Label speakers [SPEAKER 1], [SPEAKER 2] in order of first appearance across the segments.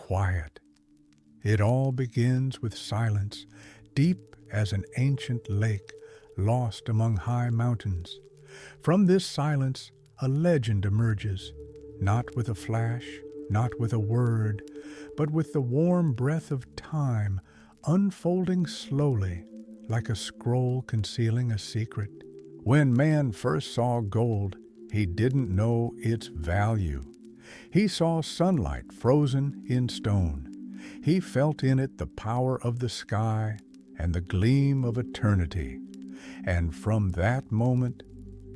[SPEAKER 1] quiet. It all begins with silence, deep as an ancient lake lost among high mountains. From this silence, a legend emerges, not with a flash, not with a word, but with the warm breath of time unfolding slowly like a scroll concealing a secret. When man first saw gold, he didn't know its value. He saw sunlight frozen in stone. He felt in it the power of the sky and the gleam of eternity. And from that moment,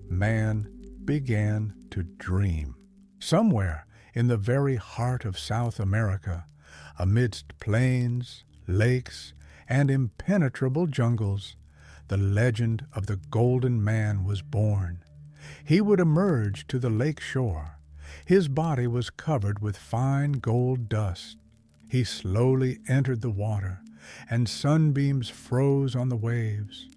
[SPEAKER 1] man began to dream. Somewhere in the very heart of South America, amidst plains, lakes, and impenetrable jungles, the legend of the Golden Man was born. He would emerge to the lake shore. His body was covered with fine gold dust. He slowly entered the water, and sunbeams froze on the waves.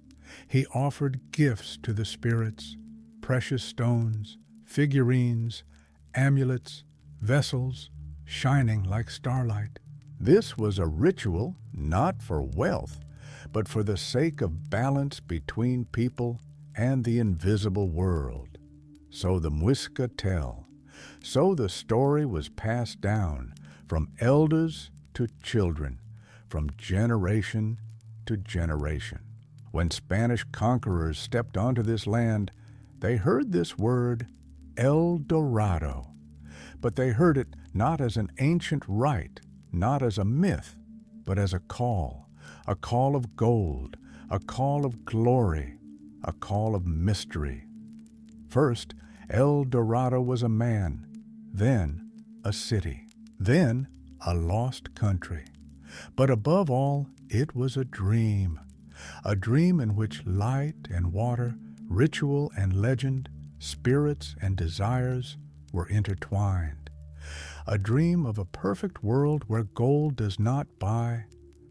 [SPEAKER 1] He offered gifts to the spirits, precious stones, figurines, amulets, vessels, shining like starlight. This was a ritual not for wealth, but for the sake of balance between people and the invisible world. So the Muisca tell. So the story was passed down from elders to children, from generation to generation. When Spanish conquerors stepped onto this land, they heard this word, El Dorado. But they heard it not as an ancient rite, not as a myth, but as a call of gold, a call of glory, a call of mystery. First, El Dorado was a man, then a city, then a lost country. But above all, it was a dream in which light and water, ritual and legend, spirits and desires were intertwined. A dream of a perfect world where gold does not buy,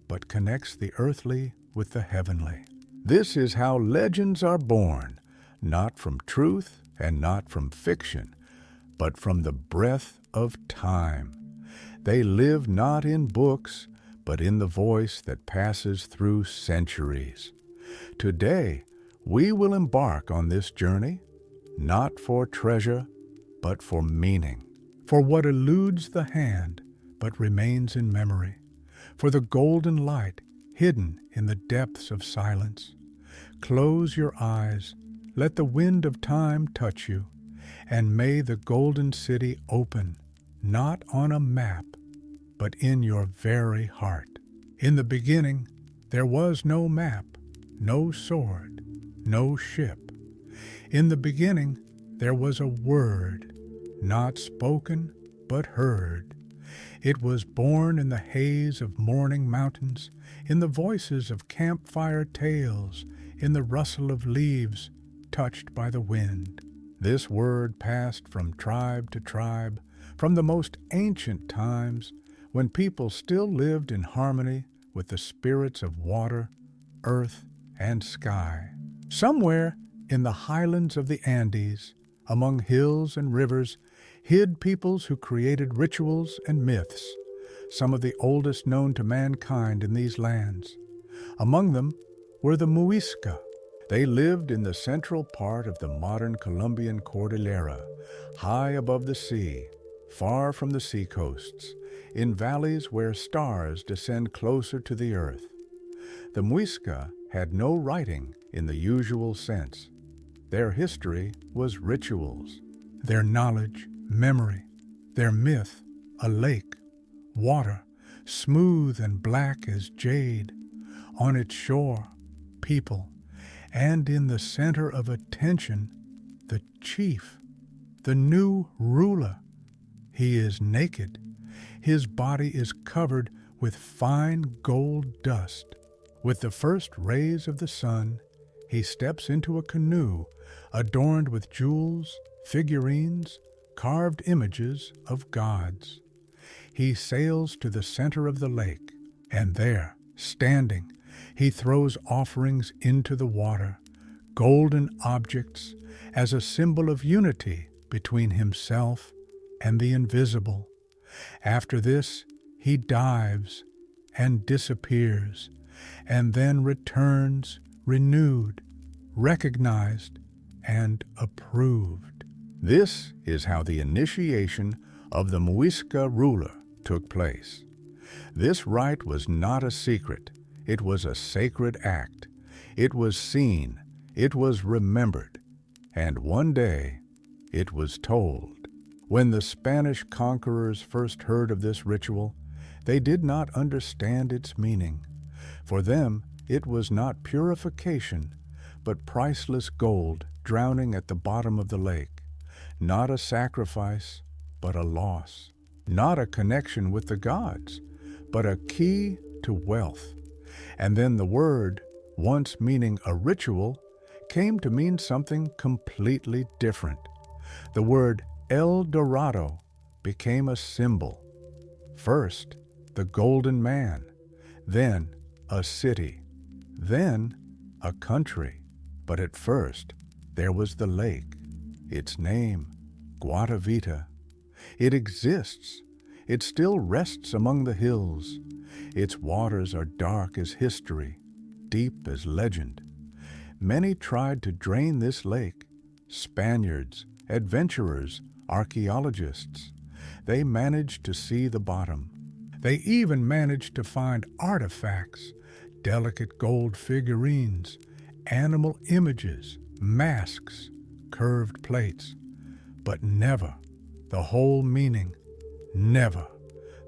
[SPEAKER 1] but connects the earthly with the heavenly. This is how legends are born, not from truth and not from fiction, but from the breath of time. They live not in books, but in the voice that passes through centuries. Today, we will embark on this journey, not for treasure, but for meaning, for what eludes the hand, but remains in memory, for the golden light hidden in the depths of silence. Close your eyes, let the wind of time touch you, and may the golden city open, not on a map, but in your very heart. In the beginning, there was no map, no sword, no ship. In the beginning, there was a word, not spoken, but heard. It was born in the haze of morning mountains, in the voices of campfire tales, in the rustle of leaves touched by the wind. This word passed from tribe to tribe, from the most ancient times, when people still lived in harmony with the spirits of water, earth, and sky. Somewhere in the highlands of the Andes, among hills and rivers, hid peoples who created rituals and myths, some of the oldest known to mankind in these lands. Among them were the Muisca. They lived in the central part of the modern Colombian Cordillera, high above the sea, far from the seacoasts, in valleys where stars descend closer to the earth. The Muisca had no writing in the usual sense. Their history was rituals, their knowledge, memory, their myth, a lake, water, smooth and black as jade, on its shore, people, and in the center of attention, the chief, the new ruler. He is naked. His body is covered with fine gold dust. With the first rays of the sun, he steps into a canoe adorned with jewels, figurines, carved images of gods. He sails to the center of the lake, and there, standing, he throws offerings into the water, golden objects, as a symbol of unity between himself and the invisible. After this, he dives and disappears, and then returns renewed, recognized, and approved. This is how the initiation of the Muisca ruler took place. This rite was not a secret. It was a sacred act. It was seen. It was remembered. And one day, it was told. When the Spanish conquerors first heard of this ritual, they did not understand its meaning. For them, it was not purification, but priceless gold drowning at the bottom of the lake. Not a sacrifice, but a loss. Not a connection with the gods, but a key to wealth. And then the word, once meaning a ritual, came to mean something completely different. The word El Dorado became a symbol. First, the golden man, then a city, then a country. But at first, there was the lake. Its name, Guatavita. It exists. It still rests among the hills. Its waters are dark as history, deep as legend. Many tried to drain this lake. Spaniards, adventurers, archaeologists. They managed to see the bottom. They even managed to find artifacts, delicate gold figurines, animal images, masks, curved plates. But never the whole meaning, never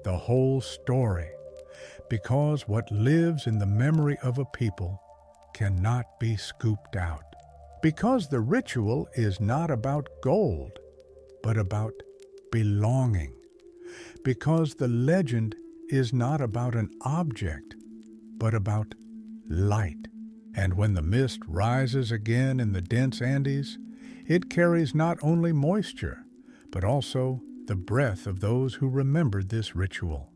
[SPEAKER 1] the whole story, because what lives in the memory of a people cannot be scooped out. Because the ritual is not about gold, but about belonging. Because the legend is not about an object, but about light. And when the mist rises again in the dense Andes, it carries not only moisture, but also the breath of those who remembered this ritual.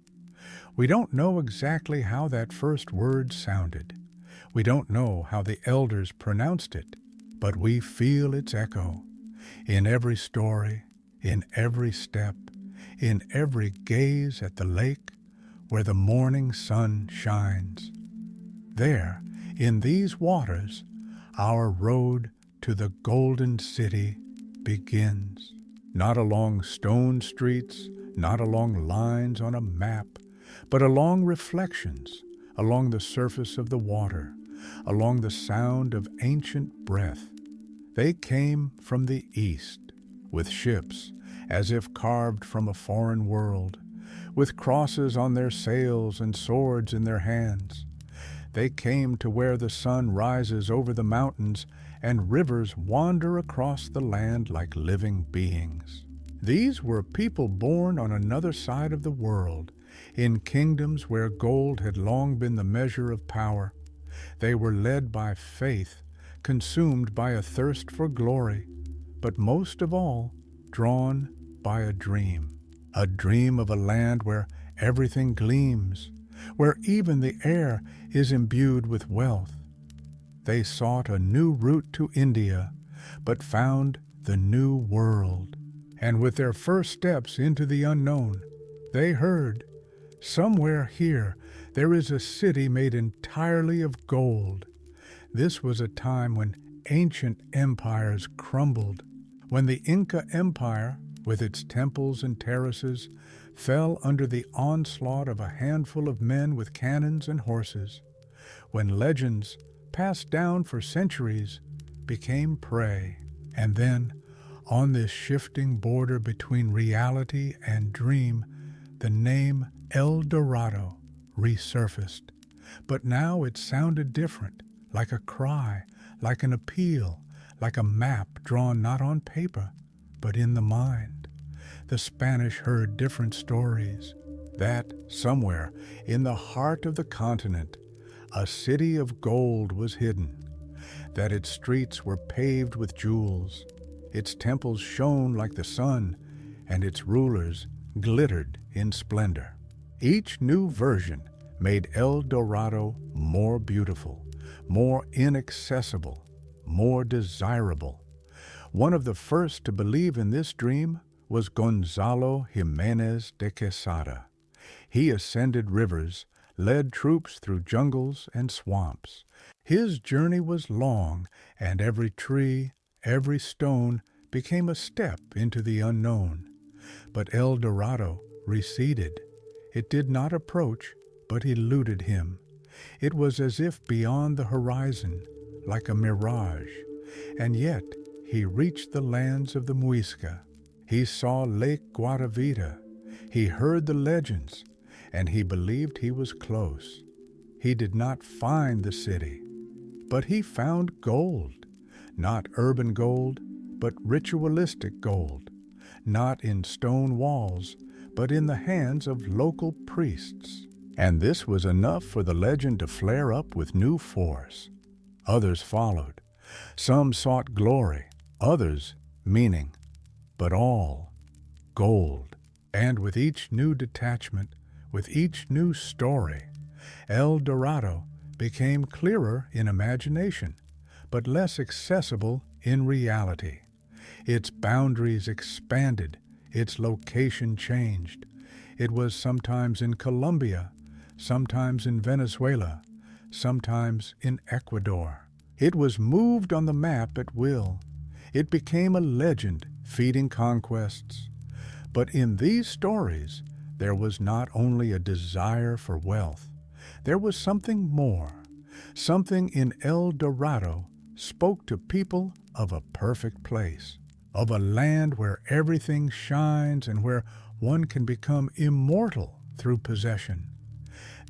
[SPEAKER 1] We don't know exactly how that first word sounded. We don't know how the elders pronounced it, but we feel its echo in every story, in every step, in every gaze at the lake where the morning sun shines. There, in these waters, our road to the Golden City begins. Not along stone streets, not along lines on a map, but along reflections, along the surface of the water, along the sound of ancient breath. They came from the east, with ships, as if carved from a foreign world, with crosses on their sails and swords in their hands. They came to where the sun rises over the mountains and rivers wander across the land like living beings. These were people born on another side of the world, in kingdoms where gold had long been the measure of power. They were led by faith, consumed by a thirst for glory, but most of all, drawn by a dream of a land where everything gleams, where even the air is imbued with wealth. They sought a new route to India, but found the new world. And with their first steps into the unknown, they heard, somewhere here there is a city made entirely of gold. This was a time when ancient empires crumbled, when the Inca Empire, with its temples and terraces, fell under the onslaught of a handful of men with cannons and horses, when legends, passed down for centuries, became prey. And then, on this shifting border between reality and dream, the name El Dorado resurfaced. But now it sounded different, like a cry, like an appeal, like a map drawn not on paper, but in the mind. The Spanish heard different stories, that somewhere in the heart of the continent, a city of gold was hidden, that its streets were paved with jewels, its temples shone like the sun, and its rulers glittered in splendor. Each new version made El Dorado more beautiful, more inaccessible, more desirable. One of the first to believe in this dream was Gonzalo Jimenez de Quesada. He ascended rivers, led troops through jungles and swamps. His journey was long, and every tree, every stone became a step into the unknown. But El Dorado receded. It did not approach, but eluded him. It was as if beyond the horizon, like a mirage. And yet he reached the lands of the Muisca. He saw Lake Guatavita. He heard the legends, and he believed he was close. He did not find the city, but he found gold. Not urban gold, but ritualistic gold. Not in stone walls, but in the hands of local priests. And this was enough for the legend to flare up with new force. Others followed. Some sought glory, others meaning, but all gold. And with each new detachment, with each new story, El Dorado became clearer in imagination, but less accessible in reality. Its boundaries expanded, its location changed. It was sometimes in Colombia, sometimes in Venezuela, sometimes in Ecuador. It was moved on the map at will. It became a legend, feeding conquests. But in these stories, there was not only a desire for wealth, there was something more. Something in El Dorado spoke to people of a perfect place, of a land where everything shines and where one can become immortal through possession.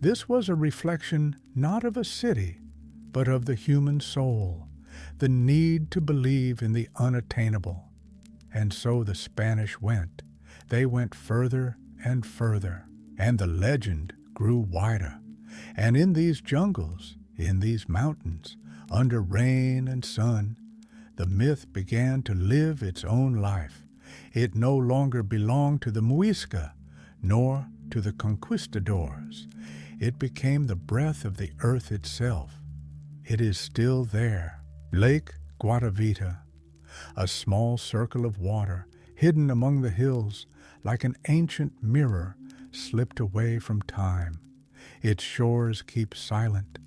[SPEAKER 1] This was a reflection not of a city, but of the human soul, the need to believe in the unattainable. And so the Spanish went. They went further and further, and the legend grew wider. And in these jungles, in these mountains, under rain and sun, the myth began to live its own life. It no longer belonged to the Muisca, nor to the conquistadors. It became the breath of the earth itself. It is still there. Lake Guatavita, a small circle of water hidden among the hills, like an ancient mirror slipped away from time. Its shores keep silent.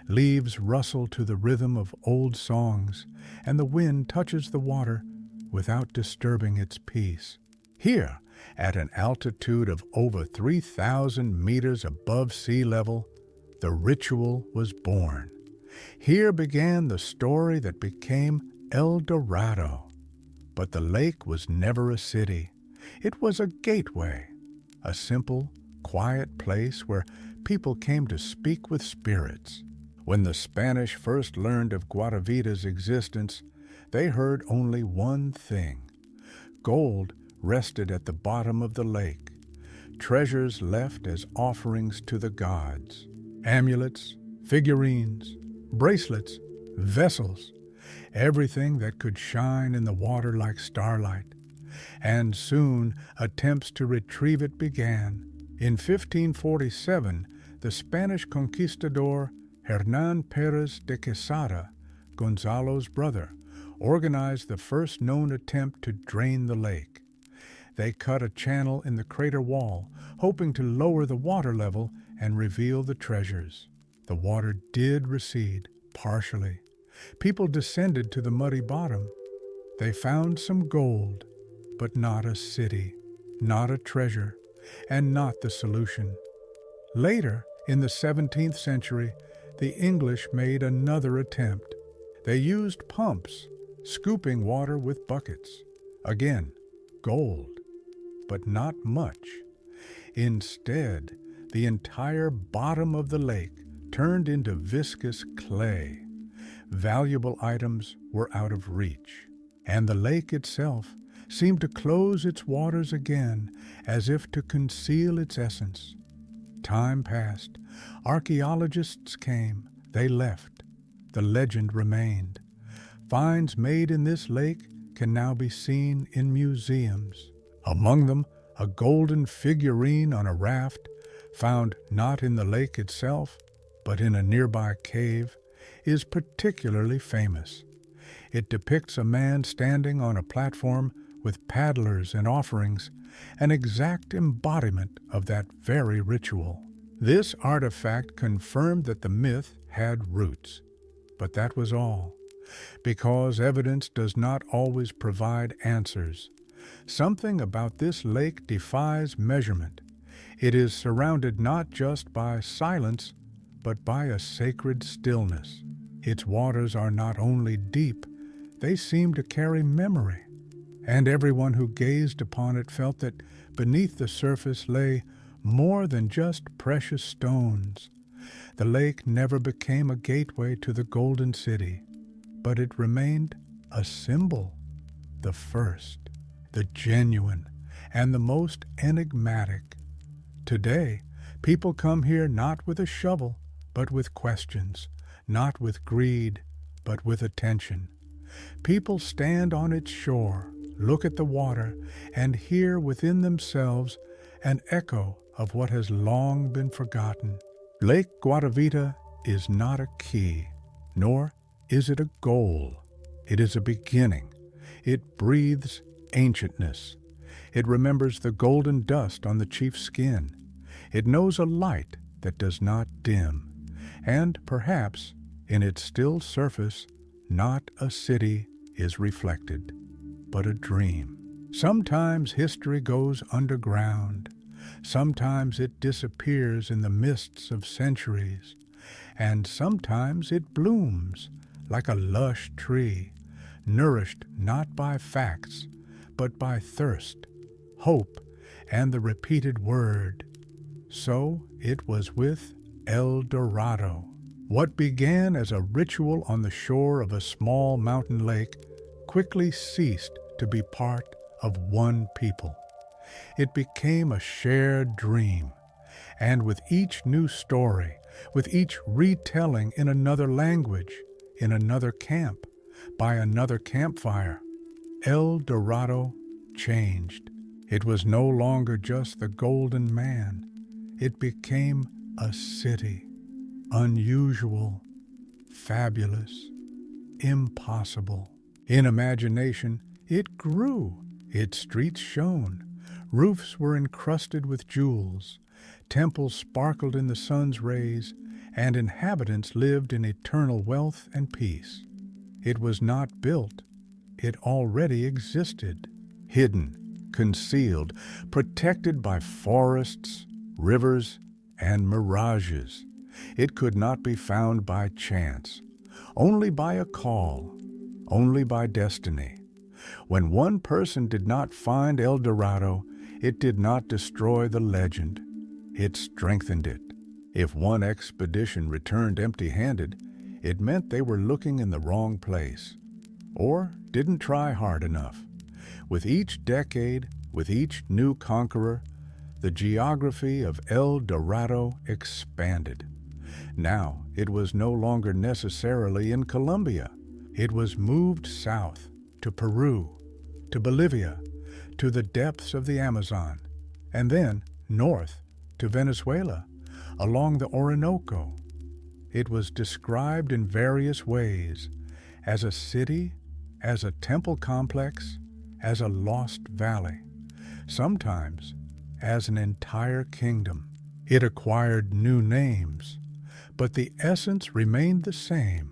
[SPEAKER 1] Leaves rustle to the rhythm of old songs, and the wind touches the water without disturbing its peace. Here, at an altitude of over 3,000 meters above sea level, the ritual was born. Here began the story that became El Dorado. But the lake was never a city. It was a gateway, a simple, quiet place where people came to speak with spirits. When the Spanish first learned of Guatavita's existence, they heard only one thing. Gold rested at the bottom of the lake, treasures left as offerings to the gods, amulets, figurines, bracelets, vessels, everything that could shine in the water like starlight. And soon attempts to retrieve it began. In 1547, the Spanish conquistador Hernán Pérez de Quesada, Gonzalo's brother, organized the first known attempt to drain the lake. They cut a channel in the crater wall, hoping to lower the water level and reveal the treasures. The water did recede, partially. People descended to the muddy bottom. They found some gold, but not a city, not a treasure, and not the solution. Later, in the 17th century, the English made another attempt. They used pumps, scooping water with buckets. Again, gold, but not much. Instead, the entire bottom of the lake turned into viscous clay. Valuable items were out of reach, and the lake itself seemed to close its waters again as if to conceal its essence. Time passed. Archaeologists came. They left. The legend remained. Finds made in this lake can now be seen in museums. Among them, a golden figurine on a raft, found not in the lake itself, but in a nearby cave, is particularly famous. It depicts a man standing on a platform with paddlers and offerings, an exact embodiment of that very ritual. This artifact confirmed that the myth had roots, but that was all, because evidence does not always provide answers. Something about this lake defies measurement. It is surrounded not just by silence, but by a sacred stillness. Its waters are not only deep, they seem to carry memory, and everyone who gazed upon it felt that beneath the surface lay more than just precious stones. The lake never became a gateway to the Golden City, but it remained a symbol, the first, the genuine, and the most enigmatic. Today, people come here not with a shovel, but with questions, not with greed, but with attention. People stand on its shore, look at the water, and hear within themselves an echo of what has long been forgotten. Lake Guatavita is not a key, nor is it a goal. It is a beginning. It breathes ancientness. It remembers the golden dust on the chief's skin. It knows a light that does not dim, and perhaps in its still surface not a city is reflected, but a dream. Sometimes history goes underground. Sometimes it disappears in the mists of centuries, and sometimes it blooms like a lush tree, nourished not by facts, but by thirst, hope, and the repeated word. So it was with El Dorado. What began as a ritual on the shore of a small mountain lake quickly ceased to be part of one people. It became a shared dream, and with each new story, with each retelling in another language, in another camp, by another campfire, El Dorado changed. It was no longer just the Golden Man. It became a city, unusual, fabulous, impossible. In imagination, it grew. Its streets shone. Roofs were encrusted with jewels. Temples sparkled in the sun's rays, and inhabitants lived in eternal wealth and peace. It was not built. It already existed, hidden, concealed, protected by forests, rivers, and mirages. It could not be found by chance, only by a call, only by destiny. When one person did not find El Dorado, it did not destroy the legend. It strengthened it. If one expedition returned empty-handed, it meant they were looking in the wrong place, or didn't try hard enough. With each decade, with each new conqueror, the geography of El Dorado expanded. Now it was no longer necessarily in Colombia. It was moved south to Peru, to Bolivia, to the depths of the Amazon, and then north to Venezuela, along the Orinoco. It was described in various ways, as a city, as a temple complex, as a lost valley, sometimes as an entire kingdom. It acquired new names, but the essence remained the same: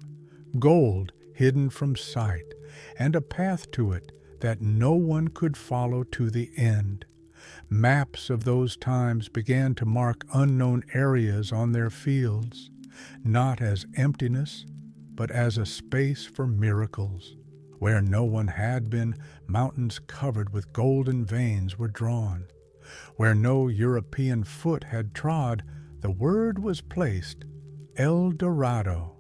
[SPEAKER 1] gold hidden from sight, and a path to it that no one could follow to the end. Maps of those times began to mark unknown areas on their fields, not as emptiness, but as a space for miracles. Where no one had been, mountains covered with golden veins were drawn. Where no European foot had trod, the word was placed, El Dorado.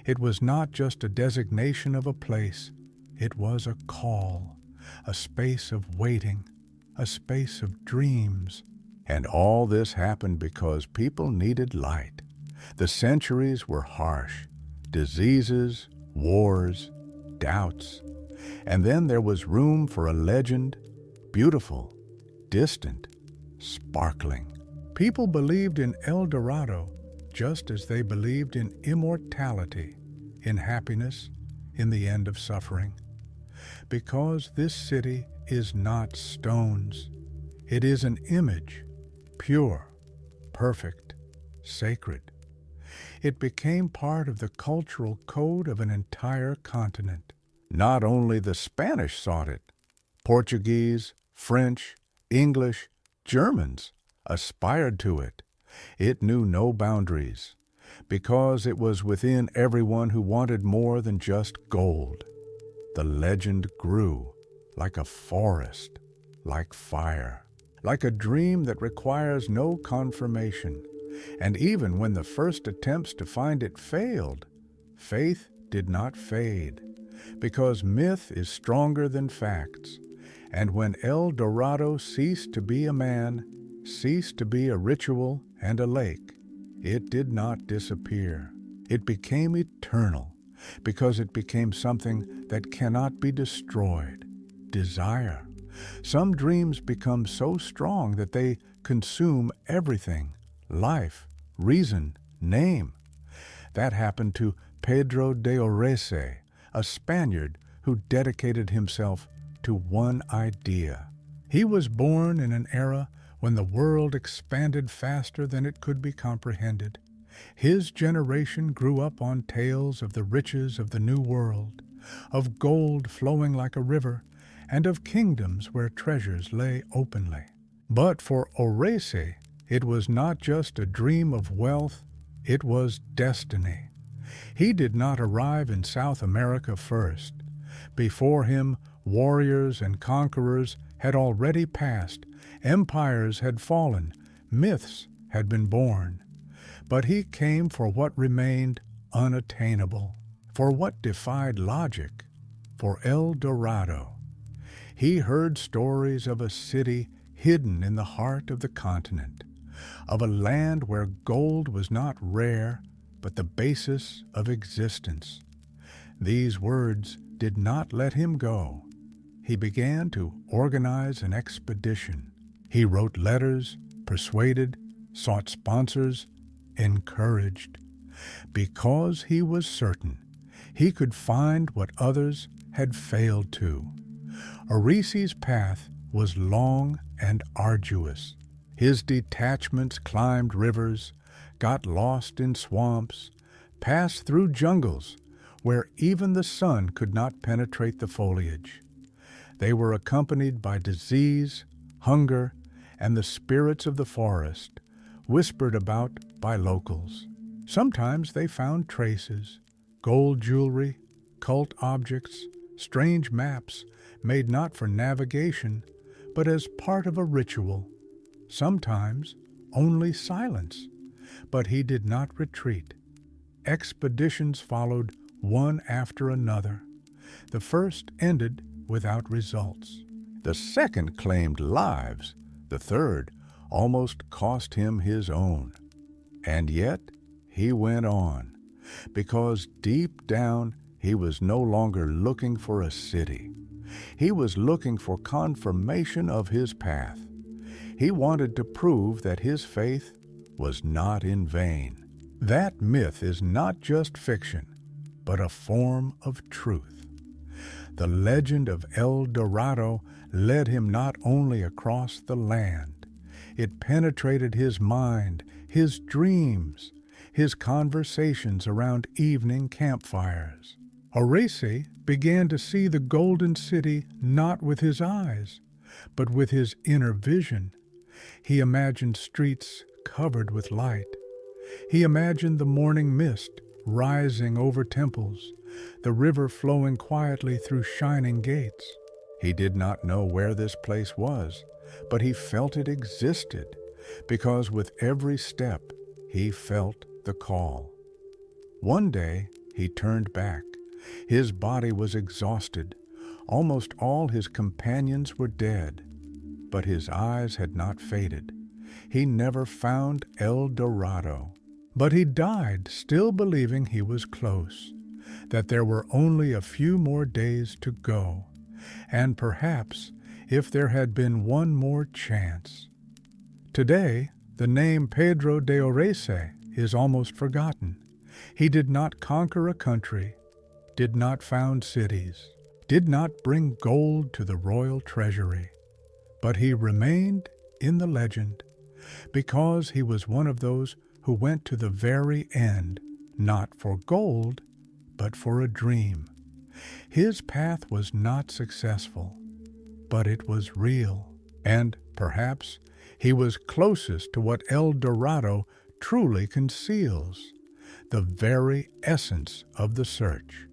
[SPEAKER 1] It was not just a designation of a place, it was a call, a space of waiting, a space of dreams. And all this happened because people needed light. The centuries were harsh. Diseases, wars, doubts. And then there was room for a legend, beautiful, distant, sparkling. People believed in El Dorado just as they believed in immortality, in happiness, in the end of suffering. Because this city is not stones. It is an image, pure, perfect, sacred. It became part of the cultural code of an entire continent. Not only the Spanish sought it, Portuguese, French, English, Germans aspired to it. It knew no boundaries, because it was within everyone who wanted more than just gold. The legend grew like a forest, like fire, like a dream that requires no confirmation. And even when the first attempts to find it failed, faith did not fade, because myth is stronger than facts. And when El Dorado ceased to be a man, ceased to be a ritual and a lake, it did not disappear. It became eternal, because it became something that cannot be destroyed. Desire. Some dreams become so strong that they consume everything: life, reason, name. That happened to Pedro de Orese, a Spaniard who dedicated himself to one idea. He was born in an era when the world expanded faster than it could be comprehended. His generation grew up on tales of the riches of the New World, of gold flowing like a river, and of kingdoms where treasures lay openly. But for Orese, it was not just a dream of wealth, it was destiny. He did not arrive in South America first. Before him, warriors and conquerors had already passed, empires had fallen, myths had been born. But he came for what remained unattainable, for what defied logic, for El Dorado. He heard stories of a city hidden in the heart of the continent, of a land where gold was not rare, but the basis of existence. These words did not let him go. He began to organize an expedition. He wrote letters, persuaded, sought sponsors, encouraged, because he was certain he could find what others had failed to. Orese's path was long and arduous. His detachments climbed rivers, got lost in swamps, passed through jungles where even the sun could not penetrate the foliage. They were accompanied by disease, hunger, and the spirits of the forest, whispered about by locals. Sometimes they found traces, gold jewelry, cult objects, strange maps made not for navigation, but as part of a ritual. Sometimes only silence, but he did not retreat. Expeditions followed one after another. The first ended without results. The second claimed lives. The third almost cost him his own. And yet he went on, because deep down he was no longer looking for a city. He was looking for confirmation of his path. He wanted to prove that his faith was not in vain. That myth is not just fiction, but a form of truth. The legend of El Dorado led him not only across the land, it penetrated his mind, his dreams, his conversations around evening campfires. Orese began to see the Golden City not with his eyes, but with his inner vision. He imagined streets covered with light. He imagined the morning mist rising over temples, the river flowing quietly through shining gates. He did not know where this place was, but he felt it existed, because with every step he felt the call. One day he turned back. His body was exhausted. Almost all his companions were dead, but his eyes had not faded. He never found El Dorado. But he died still believing he was close, that there were only a few more days to go, and perhaps if there had been one more chance. Today, the name Pedro de Orese is almost forgotten. He did not conquer a country, did not found cities, did not bring gold to the royal treasury, but he remained in the legend because he was one of those who went to the very end, not for gold, but for a dream. His path was not successful, but it was real, and perhaps he was closest to what El Dorado truly conceals, the very essence of the search.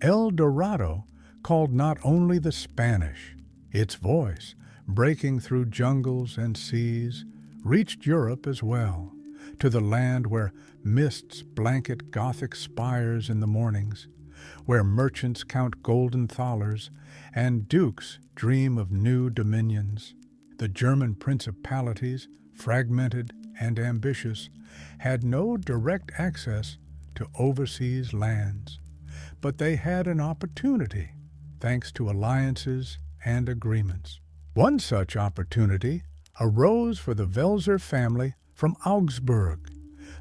[SPEAKER 1] El Dorado called not only the Spanish, its voice, breaking through jungles and seas, reached Europe as well, to the land where mists blanket Gothic spires in the mornings, where merchants count golden thalers and dukes dream of new dominions. The German principalities, fragmented and ambitious, had no direct access to overseas lands, but they had an opportunity thanks to alliances and agreements. One such opportunity arose for the Welser family from Augsburg,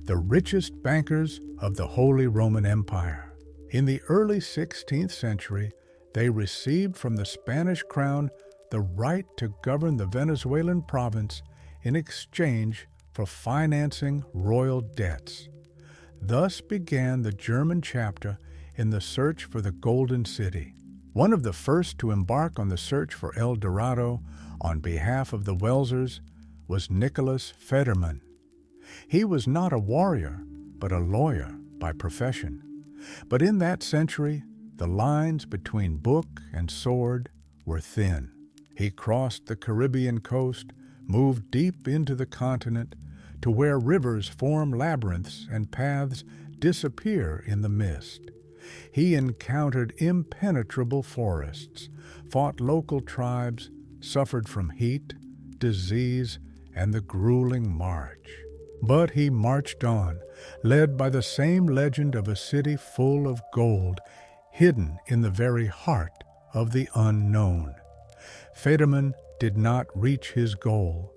[SPEAKER 1] the richest bankers of the Holy Roman Empire. In the early 16th century, they received from the Spanish crown the right to govern the Venezuelan province in exchange for financing royal debts. Thus began the German chapter in the search for the Golden City. One of the first to embark on the search for El Dorado on behalf of the Welsers was Nicholas Federmann. He was not a warrior, but a lawyer by profession. But in that century, the lines between book and sword were thin. He crossed the Caribbean coast, moved deep into the continent, to where rivers form labyrinths and paths disappear in the mist. He encountered impenetrable forests, fought local tribes, suffered from heat, disease, and the grueling march. But he marched on, led by the same legend of a city full of gold, hidden in the very heart of the unknown. Federmann did not reach his goal,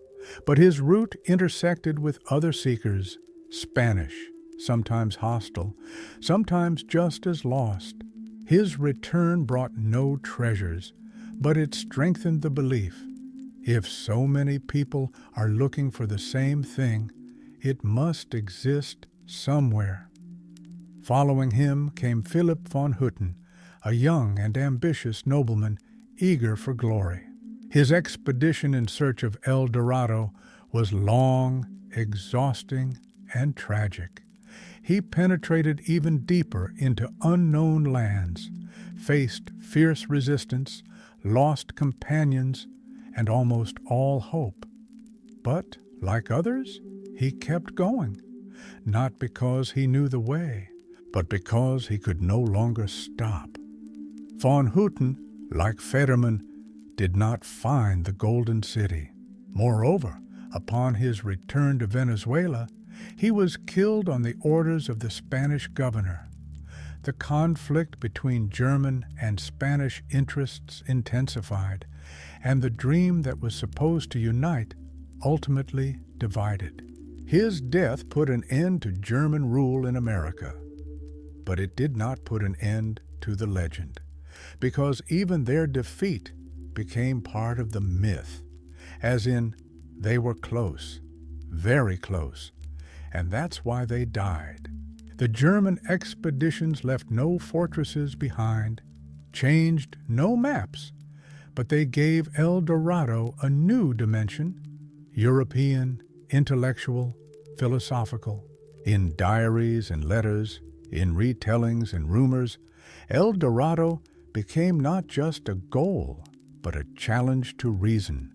[SPEAKER 1] but his route intersected with other seekers, Spanish, sometimes hostile, sometimes just as lost. His return brought no treasures, but it strengthened the belief: if so many people are looking for the same thing, it must exist somewhere. Following him came Philip von Hutten, a young and ambitious nobleman eager for glory. His expedition in search of El Dorado was long, exhausting, and tragic. He penetrated even deeper into unknown lands, faced fierce resistance, lost companions, and almost all hope. But, like others, he kept going, not because he knew the way, but because he could no longer stop. Von Hutten, like Federmann, did not find the Golden City. Moreover, upon his return to Venezuela, he was killed on the orders of the Spanish governor. The conflict between German and Spanish interests intensified, and the dream that was supposed to unite ultimately divided. His death put an end to German rule in America, but it did not put an end to the legend, because even their defeat became part of the myth, as in, they were close, very close, and that's why they died. The German expeditions left no fortresses behind, changed no maps, but they gave El Dorado a new dimension, European, intellectual, philosophical. In diaries and letters, in retellings and rumors, El Dorado became not just a goal, but a challenge to reason,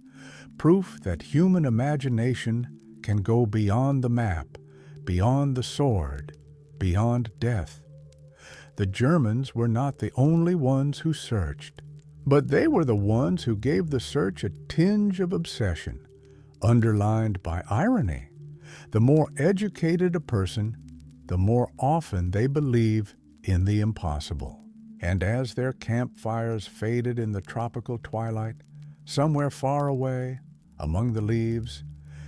[SPEAKER 1] proof that human imagination can go beyond the map, beyond the sword, beyond death. The Germans were not the only ones who searched, but they were the ones who gave the search a tinge of obsession, underlined by irony. The more educated a person, the more often they believe in the impossible. And as their campfires faded in the tropical twilight, somewhere far away, among the leaves,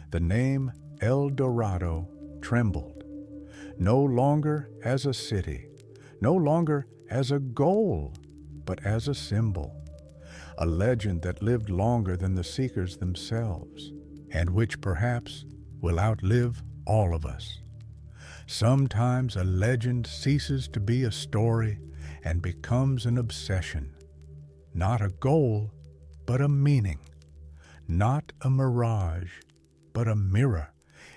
[SPEAKER 1] the name El Dorado trembled, no longer as a city, no longer as a goal, but as a symbol, a legend that lived longer than the seekers themselves, and which perhaps will outlive all of us. Sometimes a legend ceases to be a story and becomes an obsession, not a goal, but a meaning, not a mirage, but a mirror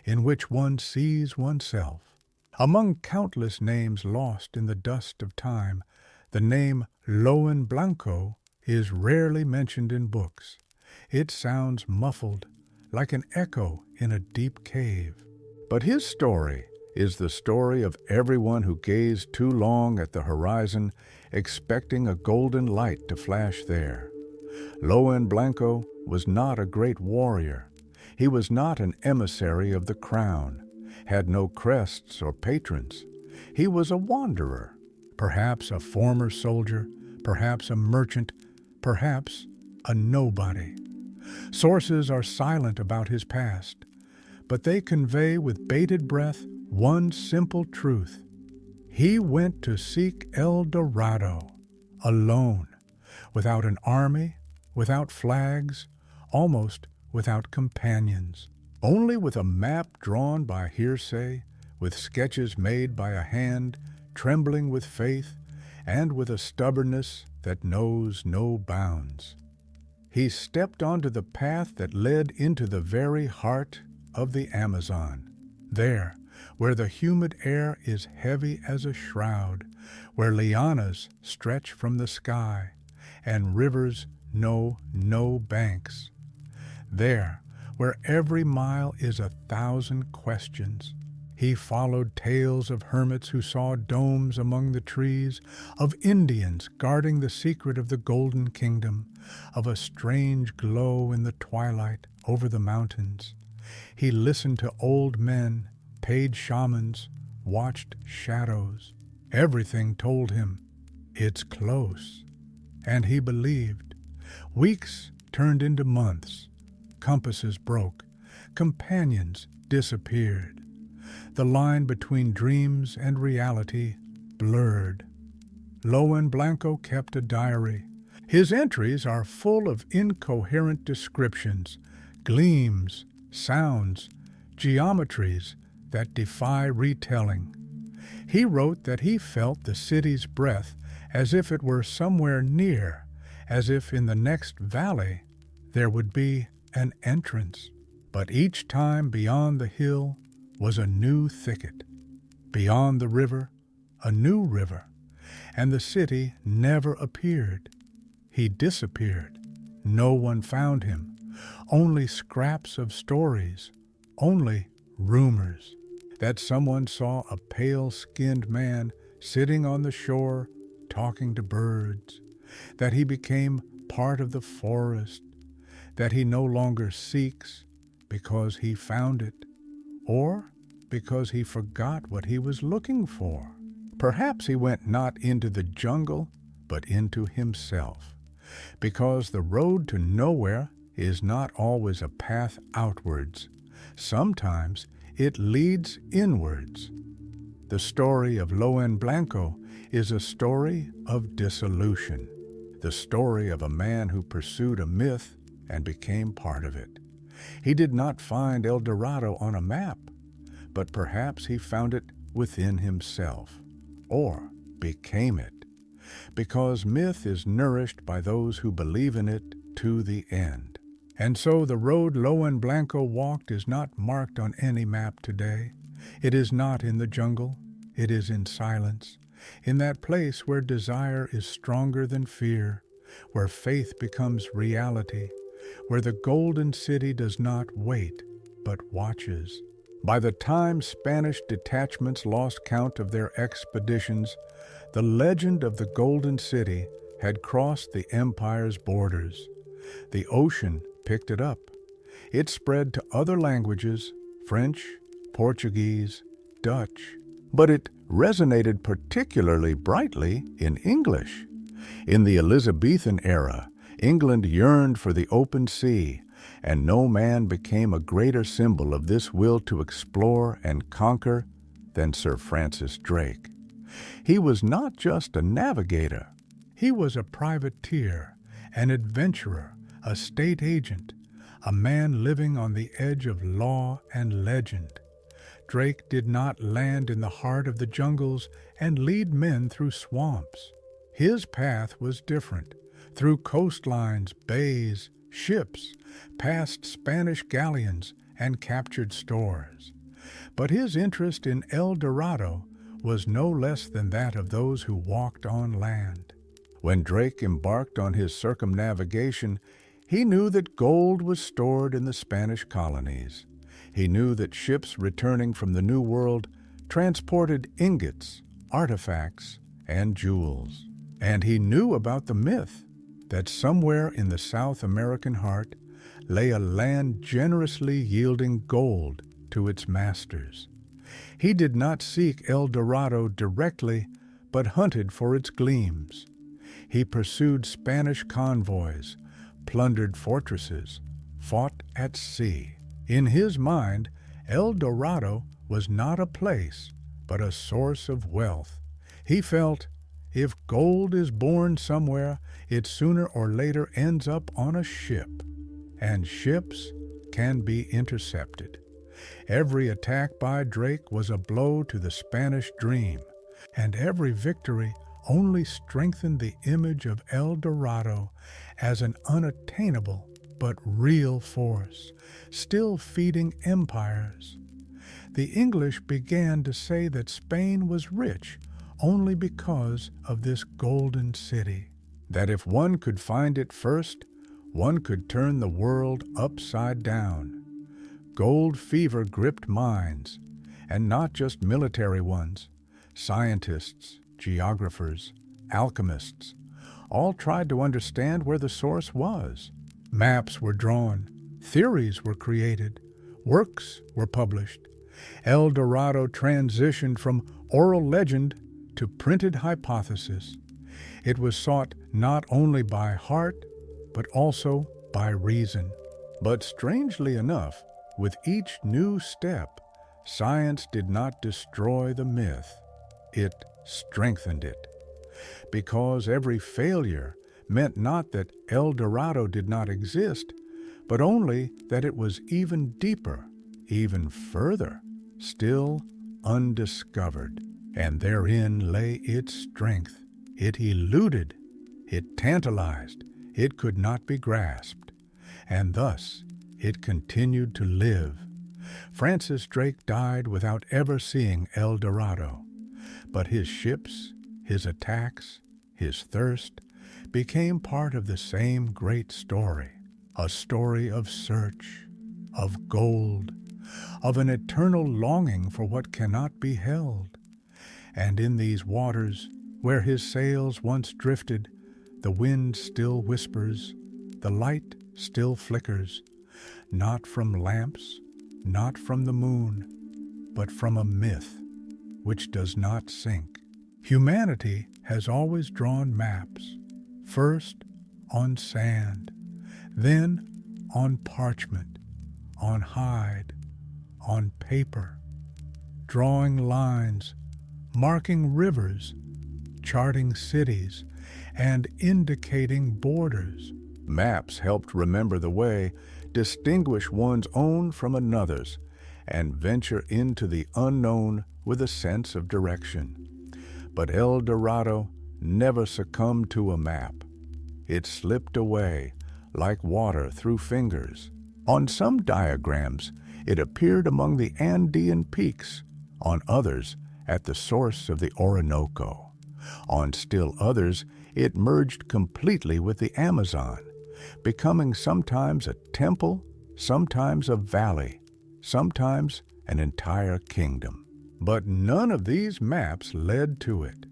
[SPEAKER 1] in which one sees oneself. Among countless names lost in the dust of time, the name Loen Blanco is rarely mentioned in books. It sounds muffled, like an echo in a deep cave. But his story is the story of everyone who gazed too long at the horizon, expecting a golden light to flash there. Loen Blanco was not a great warrior. He was not an emissary of the crown, had no crests or patrons. He was a wanderer, perhaps a former soldier, perhaps a merchant, perhaps a nobody. Sources are silent about his past, but they convey with bated breath one simple truth. He went to seek El Dorado, alone, without an army, without flags, almost without companions, only with a map drawn by hearsay, with sketches made by a hand trembling with faith, and with a stubbornness that knows no bounds. He stepped onto the path that led into the very heart of the Amazon, there, where the humid air is heavy as a shroud, where lianas stretch from the sky, and rivers know no banks. There, where every mile is 1,000 questions. He followed tales of hermits who saw domes among the trees, of Indians guarding the secret of the Golden Kingdom, of a strange glow in the twilight over the mountains. He listened to old men, paid shamans, watched shadows. Everything told him, it's close. And he believed. Weeks turned into months. Compasses broke. Companions disappeared. The line between dreams and reality blurred. Loen Blanco kept a diary. His entries are full of incoherent descriptions, gleams, sounds, geometries that defy retelling. He wrote that he felt the city's breath as if it were somewhere near, as if in the next valley there would be an entrance. But each time beyond the hill was a new thicket. Beyond the river, a new river, and the city never appeared. He disappeared. No one found him. Only scraps of stories, only rumors that someone saw a pale-skinned man sitting on the shore talking to birds, that he became part of the forest, that he no longer seeks because he found it, or because he forgot what he was looking for. Perhaps he went not into the jungle, but into himself, because the road to nowhere is not always a path outwards. Sometimes it leads inwards. The story of Loen Blanco is a story of dissolution, the story of a man who pursued a myth and became part of it. He did not find El Dorado on a map, but perhaps he found it within himself, or became it, because myth is nourished by those who believe in it to the end. And so the road Loen Blanco walked is not marked on any map today. It is not in the jungle. It is in silence, in that place where desire is stronger than fear, where faith becomes reality, where the golden city does not wait, but watches. By the time Spanish detachments lost count of their expeditions, the legend of the Golden City had crossed the empire's borders. The ocean picked it up. It spread to other languages, French, Portuguese, Dutch, but it resonated particularly brightly in English. In the Elizabethan era, England yearned for the open sea, and no man became a greater symbol of this will to explore and conquer than Sir Francis Drake. He was not just a navigator. He was a privateer, an adventurer, a state agent, a man living on the edge of law and legend. Drake did not land in the heart of the jungles and lead men through swamps. His path was different, through coastlines, bays, ships, past Spanish galleons, and captured stores. But his interest in El Dorado was no less than that of those who walked on land. When Drake embarked on his circumnavigation, he knew that gold was stored in the Spanish colonies. He knew that ships returning from the New World transported ingots, artifacts, and jewels. And he knew about the myth that somewhere in the South American heart lay a land generously yielding gold to its masters. He did not seek El Dorado directly, but hunted for its gleams. He pursued Spanish convoys, plundered fortresses, fought at sea. In his mind, El Dorado was not a place, but a source of wealth. He felt, if gold is born somewhere, it sooner or later ends up on a ship. And ships can be intercepted. Every attack by Drake was a blow to the Spanish dream, and every victory only strengthened the image of El Dorado as an unattainable but real force, still feeding empires. The English began to say that Spain was rich only because of this golden city, that if one could find it first, one could turn the world upside down. Gold fever gripped minds, and not just military ones. Scientists, geographers, alchemists, all tried to understand where the source was. Maps were drawn, theories were created, works were published. El Dorado transitioned from oral legend to printed hypothesis. It was sought not only by heart, but also by reason. But strangely enough, with each new step, science did not destroy the myth. It strengthened it. Because every failure meant not that El Dorado did not exist, but only that it was even deeper, even further, still undiscovered. And therein lay its strength. It eluded, it tantalized, it could not be grasped. And thus it continued to live. Francis Drake died without ever seeing El Dorado, but his ships, his attacks, his thirst, became part of the same great story, a story of search, of gold, of an eternal longing for what cannot be held. And in these waters, where his sails once drifted, the wind still whispers, the light still flickers, not from lamps, not from the moon, but from a myth which does not sink. Humanity has always drawn maps, first on sand, then on parchment, on hide, on paper, drawing lines, marking rivers, charting cities, and indicating borders. Maps helped remember the way, distinguish one's own from another's, and venture into the unknown with a sense of direction. But El Dorado never succumbed to a map. It slipped away like water through fingers. On some diagrams, it appeared among the Andean peaks, on others, at the source of the Orinoco. On still others, it merged completely with the Amazon, becoming sometimes a temple, sometimes a valley, sometimes an entire kingdom. But none of these maps led to it.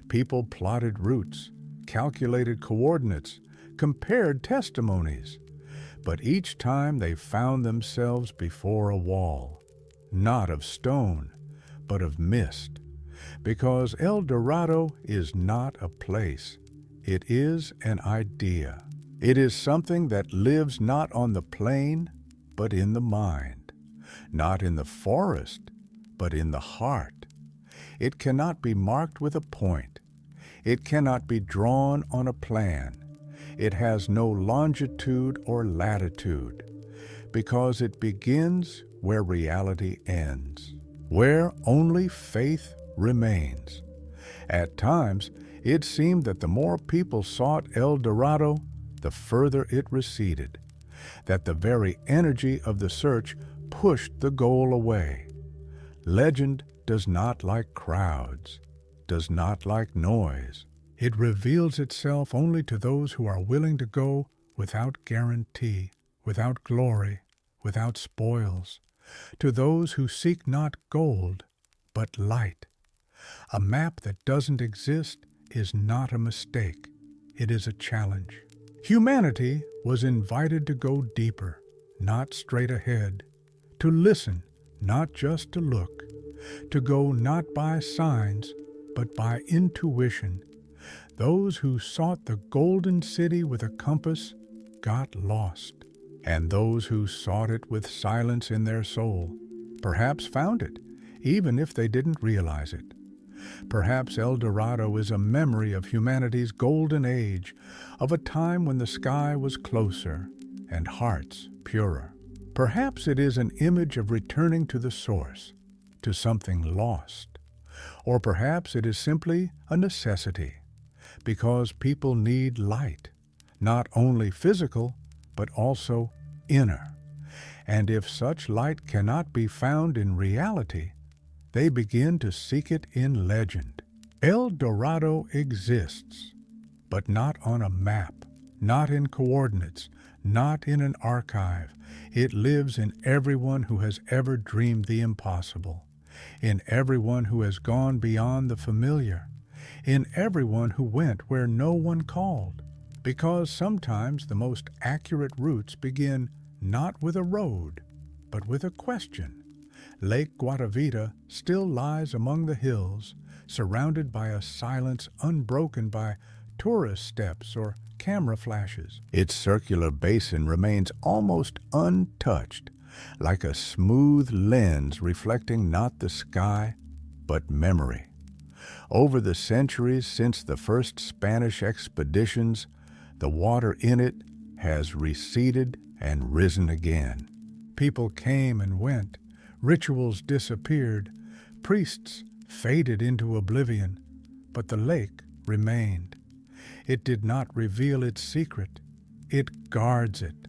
[SPEAKER 1] People plotted routes, calculated coordinates, compared testimonies. But each time they found themselves before a wall, not of stone, but of mist. Because El Dorado is not a place. It is an idea. It is something that lives not on the plain, but in the mind. Not in the forest, but in the heart. It cannot be marked with a point. It cannot be drawn on a plan. It has no longitude or latitude, because it begins where reality ends, where only faith remains. At times, it seemed that the more people sought El Dorado, the further it receded, that the very energy of the search pushed the goal away. Legend does not like crowds, does not like noise. It reveals itself only to those who are willing to go without guarantee, without glory, without spoils, to those who seek not gold, but light. A map that doesn't exist is not a mistake. It is a challenge. Humanity was invited to go deeper, not straight ahead, to listen, not just to look, to go not by signs, but by intuition. Those who sought the golden city with a compass got lost, and those who sought it with silence in their soul perhaps found it, even if they didn't realize it. Perhaps El Dorado is a memory of humanity's golden age, of a time when the sky was closer and hearts purer. Perhaps it is an image of returning to the source, to something lost. Or perhaps it is simply a necessity, because people need light, not only physical, but also inner. And if such light cannot be found in reality, they begin to seek it in legend. El Dorado exists, but not on a map, not in coordinates, not in an archive. It lives in everyone who has ever dreamed the impossible, in everyone who has gone beyond the familiar, in everyone who went where no one called, because sometimes the most accurate routes begin not with a road, but with a question. Lake Guatavita still lies among the hills, surrounded by a silence unbroken by tourist steps or camera flashes. Its circular basin remains almost untouched, like a smooth lens reflecting not the sky, but memory. Over the centuries since the first Spanish expeditions, the water in it has receded and risen again. People came and went, rituals disappeared, priests faded into oblivion, but the lake remained. It did not reveal its secret. It guards it.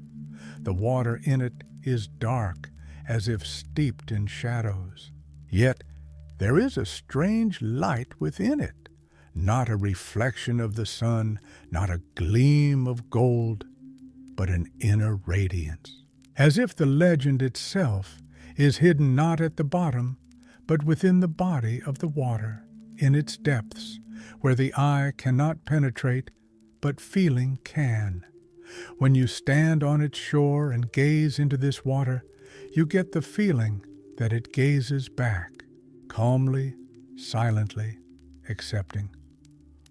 [SPEAKER 1] The water in it is dark, as if steeped in shadows. Yet there is a strange light within it, not a reflection of the sun, not a gleam of gold, but an inner radiance, as if the legend itself is hidden not at the bottom, but within the body of the water, in its depths, where the eye cannot penetrate, but feeling can. When you stand on its shore and gaze into this water, you get the feeling that it gazes back, calmly, silently, accepting.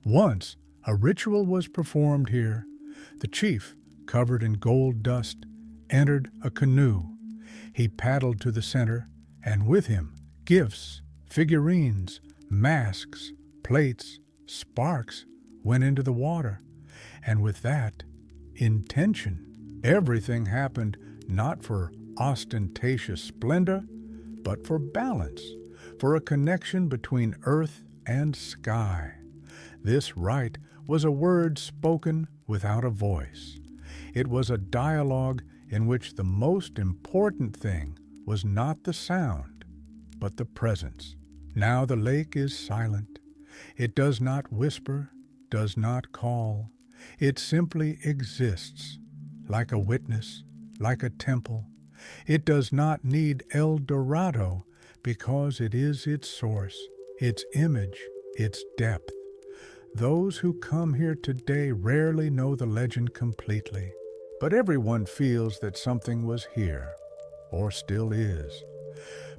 [SPEAKER 1] Once, a ritual was performed here. The chief, covered in gold dust, entered a canoe. He paddled to the center, and with him, gifts, figurines, masks, plates, sparks went into the water. And with that, intention. Everything happened not for ostentatious splendor, but for balance, for a connection between earth and sky. This rite was a word spoken without a voice. It was a dialogue in which the most important thing was not the sound, but the presence. Now the lake is silent. It does not whisper, does not call. It simply exists, like a witness, like a temple. It does not need El Dorado because it is its source, its image, its depth. Those who come here today rarely know the legend completely, but everyone feels that something was here, or still is.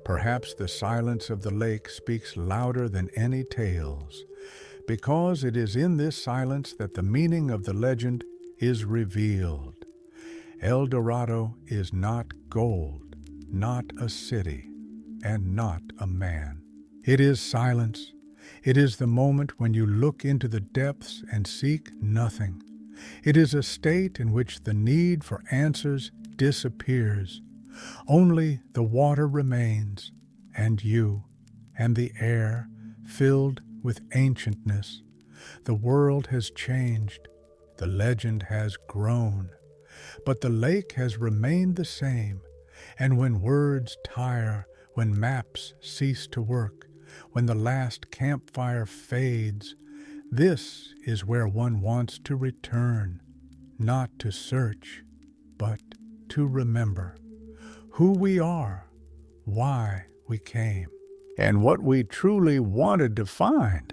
[SPEAKER 1] Perhaps the silence of the lake speaks louder than any tales, because it is in this silence that the meaning of the legend is revealed. El Dorado is not gold, not a city, and not a man. It is silence. It is the moment when you look into the depths and seek nothing. It is a state in which the need for answers disappears. Only the water remains, and you, and the air filled with ancientness. The world has changed. The legend has grown. But the lake has remained the same. And when words tire, when maps cease to work, when the last campfire fades, this is where one wants to return, not to search, but to remember who we are, why we came, and what we truly wanted to find.